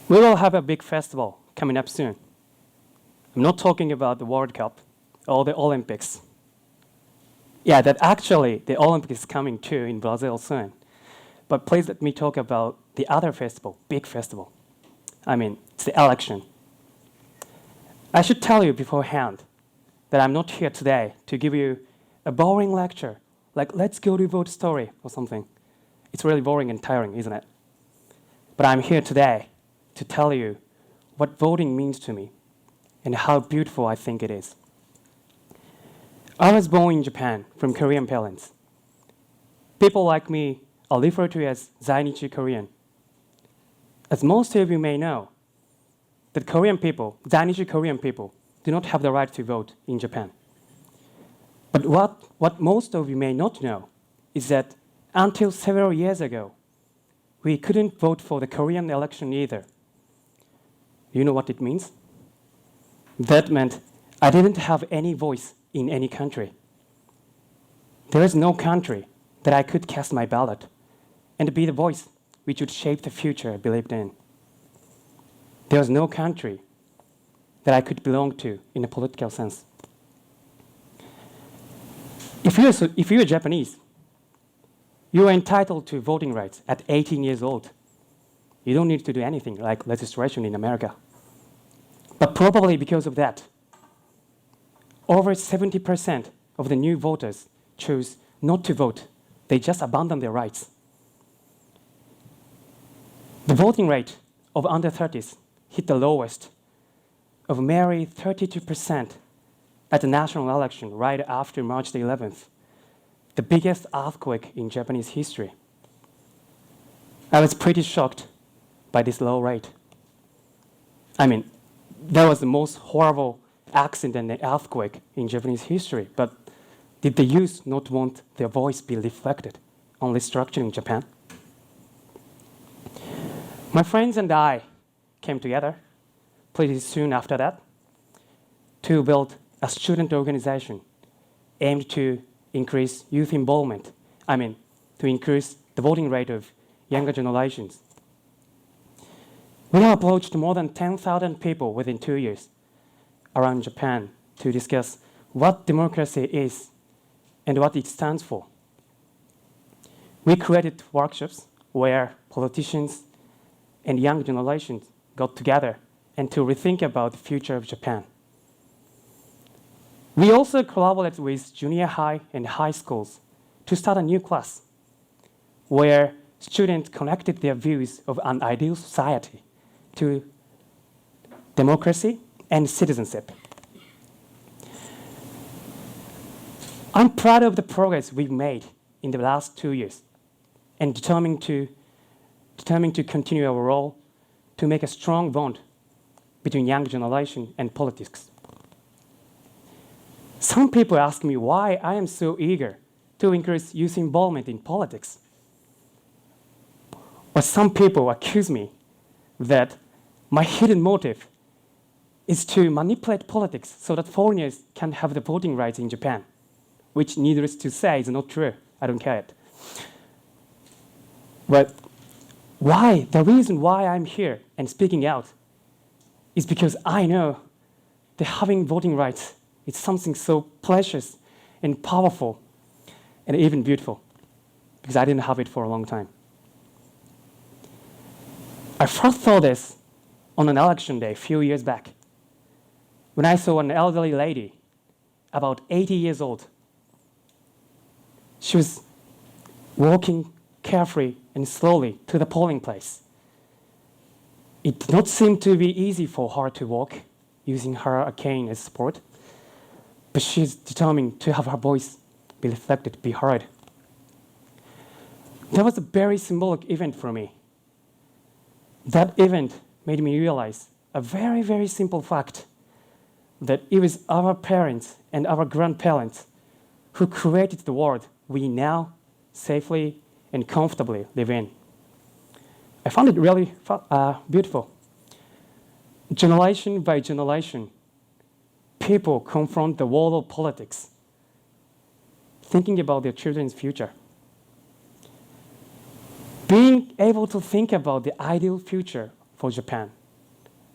We will have a big festival coming up soon. I'm not talking about the World Cup or the Olympics. Yeah, that actually the Olympics is coming too in Brazil soon. But please let me talk about the other festival, big festival. I mean, it's the election. I should tell you beforehand that I'm not here today to give you a boring lecture, like let's go to vote story or something. It's really boring and tiring, isn't it? But I'm here today to tell you what voting means to me and how beautiful I think it is. I was born in Japan from Korean parents. People like me are referred to as在日Korean. As most of you may know, that Korean people,在日Korean people, do not have the right to vote in Japan. But what most of you may not know is that until several years ago, we couldn't vote for the Korean election either. You know what it means? That meant I didn't have any voice in any country. There is no country that I could cast my ballot and be the voice which would shape the future I believed in. There was no country that I could belong to in a political sense. If you're Japanese, you are entitled to voting rights at 18 years old. You don't need to do anything like registration in America. But probably because of that, over 70% of the new voters chose not to vote. They just abandoned their rights. The voting rate of under 30s hit the lowest of merely 32% at the national election right after March the 11th, the biggest earthquake in Japanese history. I was pretty shocked by this low rate. I mean, that was the most horrible accident and earthquake in Japanese history, but did the youth not want their voice be reflected on restructuring in Japan? My friends and I came together pretty soon after that to build a student organization aimed to increase youth involvement. I mean, to increase the voting rate of younger generations. We have approached more than 10,000 people within 2 years around Japan to discuss what democracy is and what it stands for. We created workshops where politicians and young generations got together and to rethink about the future of Japan. We also collaborated with junior high and high schools to start a new class where students connected their views of an ideal society to democracy and citizenship. I'm proud of the progress we've made in the last 2 years and determined to continue our role to make a strong bond between young generation and politics. Some people ask me why I am so eager to increase youth involvement in politics. Or some people accuse me that my hidden motive is to manipulate politics so that foreigners can have the voting rights in Japan, which needless to say is not true. I don't care it. But why? The reason why I'm here and speaking out is because I know that having voting rights is something so precious and powerful and even beautiful, because I didn't have it for a long time. I first saw this on an election day a few years back when I saw an elderly lady, about 80 years old. She was walking carefully and slowly to the polling place. It did not seem to be easy for her to walk using her cane as support, but she's determined to have her voice be reflected, be heard. That was a very symbolic event for me. That event made me realize a very, very simple fact, that it was our parents and our grandparents who created the world we now safely and comfortably live in. I found it really beautiful. Generation by generation, people confront the world of politics, thinking about their children's future. Being able to think about the ideal future for Japan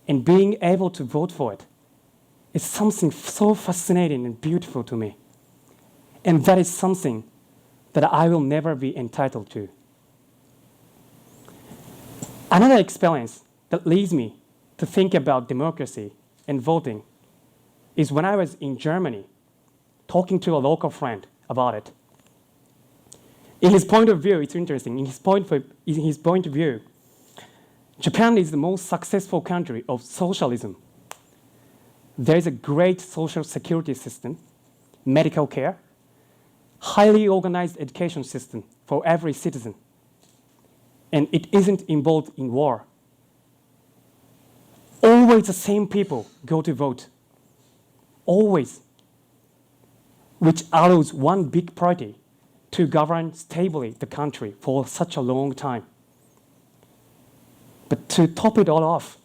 and being able to vote for it is something so fascinating and beautiful to me. And that is something that I will never be entitled to. Another experience that leads me to think about democracy and voting is when I was in Germany talking to a local friend about it. In his point of view, it's interesting, in his point of view, Japan is the most successful country of socialism. There is a great social security system, medical care, highly organized education system for every citizen, and it isn't involved in war. Always the same people go to vote, always, which allows one big party to govern stably the country for such a long time. But to top it all off,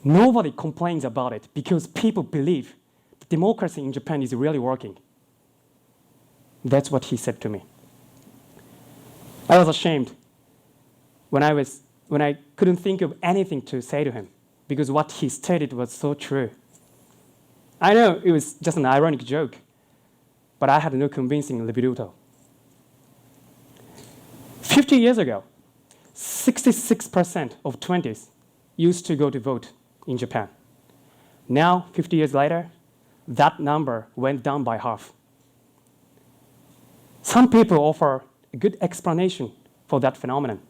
nobody complains about it because people believe the democracy in Japan is really working. That's what he said to me. I was ashamed when I couldn't think of anything to say to him because what he stated was so true. I know it was just an ironic joke, but I had no convincing rebuttal. 50 years ago, 66% of 20s used to go to vote in Japan. Now, 50 years later, that number went down by half. Some people offer a good explanation for that phenomenon.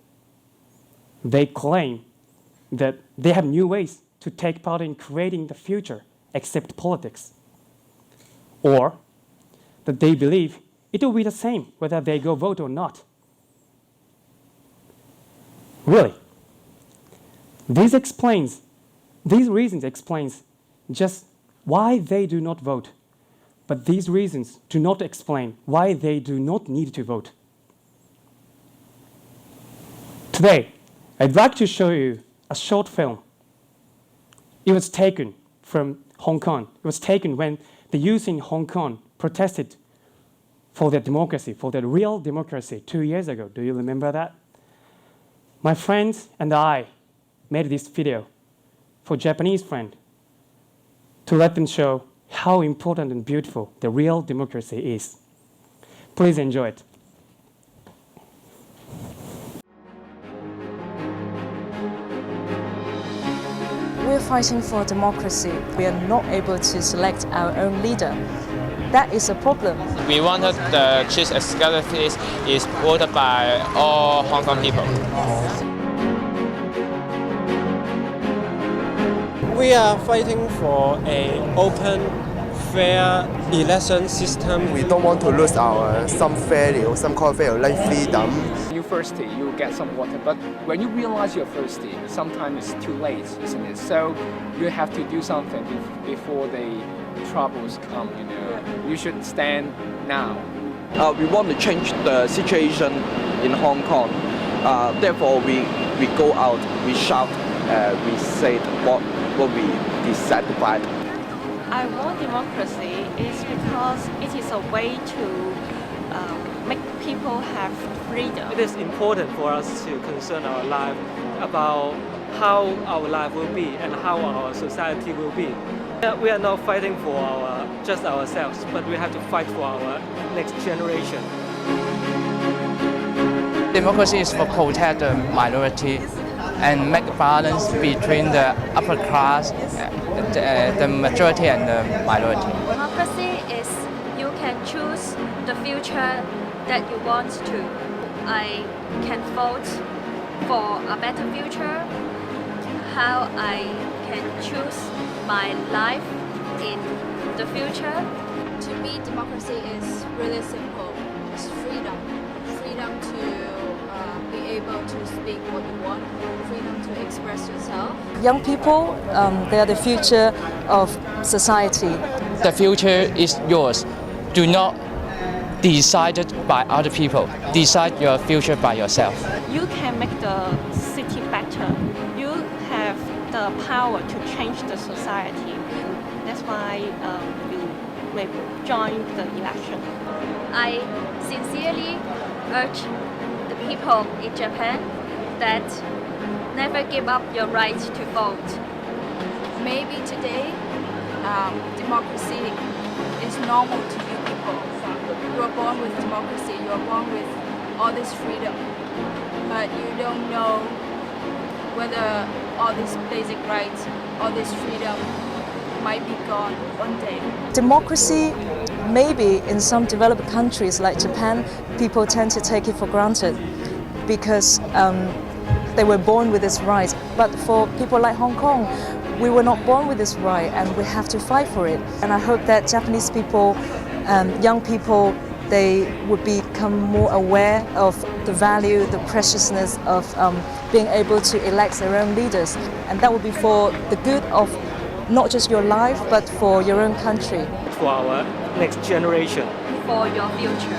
They claim that they have new ways to take part in creating the future except politics. Or that they believe it will be the same whether they go vote or not. Really, these reasons explains just why they do not vote, but these reasons do not explain why they do not need to vote. Today, I'd like to show you a short film. It was taken from Hong Kong. It was taken when the youth in Hong Kong protested for their democracy, for their real democracy 2 years ago. Do you remember that? My friends and I made this video for Japanese friends to let them show how important and beautiful the real democracy is. Please enjoy it. We're fighting for democracy. We are not able to select our own leader. That is a problem. We wanted the chief executive is voted by all Hong Kong people. We are fighting for an open, fair election system. We don't want to lose some value, some core value like freedom. You're thirsty, you get some water, but when you realize you're thirsty, sometimes it's too late, isn't it? So you have to do something before the troubles come, you know. You should stand now. We want to change the situation in Hong Kong. Therefore, we go out, we shout, we say what we dissatisfied. I want democracy is because it is a way to make people have freedom. It is important for us to concern our life about how our life will be and how our society will be. We are not fighting for just ourselves, but we have to fight for our next generation. Democracy is for protect the minority and make balance between the upper class, the majority and the minority. Democracy is you can choose the future that you want to. I can vote for a better future, how I can choose my life in the future. To me, democracy is really simple. It's freedom. Freedom to be able to speak what you want. Freedom to express yourself. Young people, they are the future of society. The future is yours. Do not decide it by other people. Decide your future by yourself. You can make the city better. You have the power to change the society. That's why you will join the election. I sincerely urge the people in Japan that never give up your right to vote. maybe today democracy is normal to you people. You are born with democracy, you are born with all this freedom, but you don't know whether all these basic rights, all this freedom might be gone one day. Democracy, maybe in some developed countries like Japan, people tend to take it for granted because they were born with this right. But for people like Hong Kong, we were not born with this right and we have to fight for it. And I hope that Japanese people, young people, they would become more aware of the value, the preciousness of being able to elect their own leaders. And that would be for the good of not just your life, but for your own country. For our next generation. For your future.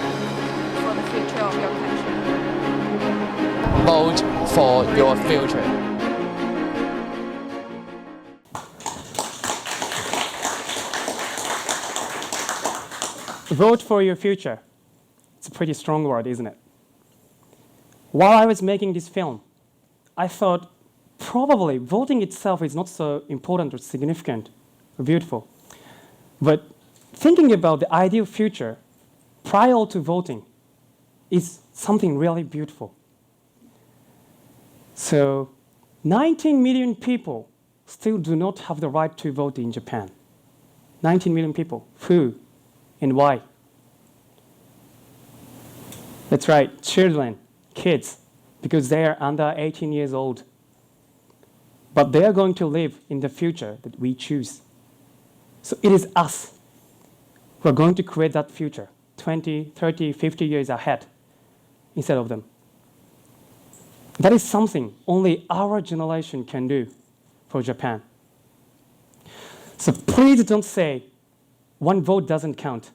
For the future of your country. Vote for your future. Vote for your future. It's a pretty strong word, isn't it? While I was making this film, I thought probably voting itself is not so important or significant or beautiful. But thinking about the ideal future prior to voting is something really beautiful. So 19 million people still do not have the right to vote in Japan. 19 million people. Who and why? That's right, children, kids, because they are under 18 years old. But they are going to live in the future that we choose. So it is us who are going to create that future 20, 30, 50 years ahead instead of them. That is something only our generation can do for Japan. So please don't say one vote doesn't count.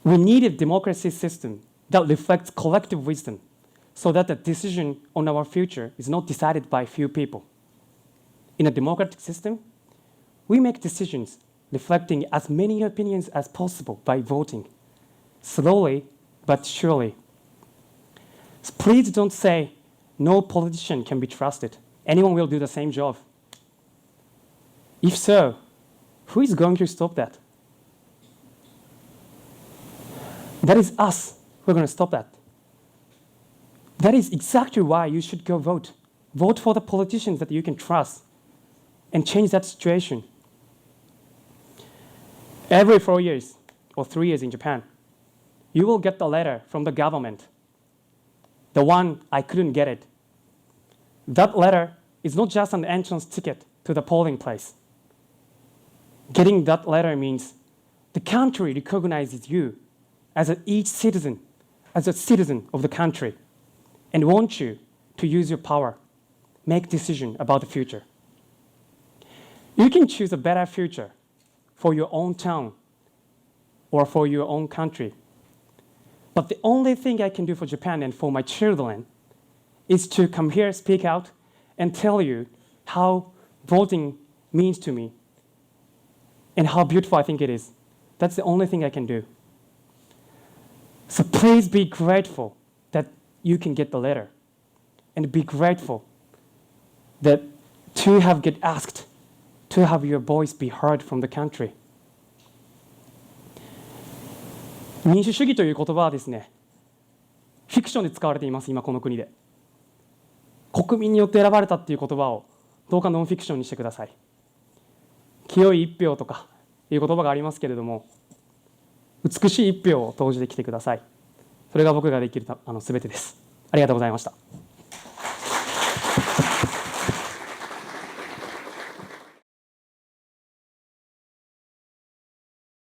We need a democracy system that reflects collective wisdom so that the decision on our future is not decided by few people. In a democratic system, we make decisions reflecting as many opinions as possible by voting, slowly but surely. So please don't say no politician can be trusted. Anyone will do the same job. If so, who is going to stop that? That is us who are going to stop that. That is exactly why you should go vote. Vote for the politicians that you can trust and change that situation. Every 4 years or 3 years in Japan, you will get the letter from the government. The one I couldn't get it. That letter is not just an entrance ticket to the polling place. Getting that letter means the country recognizes you as each citizen, as a citizen of the country, and wants you to use your power, make decisions about the future. You can choose a better future for your own town or for your own country. But the only thing I can do for Japan and for my children is to come here, speak out, and tell you how voting means to me and how beautiful I think it is. That's the only thing I can do. So please be grateful that you can get the letter, and be grateful that to have get asked to have your voice be heard from the country. 民主主義という言葉はですね、フィクションで使われています、今この国で。国民によって選ばれたっていう言葉をどうかノンフィクションにしてください。清い一票とかいう言葉がありますけれども、美しい一票を投じてきてください。それが僕ができるすべてです。ありがとうございました。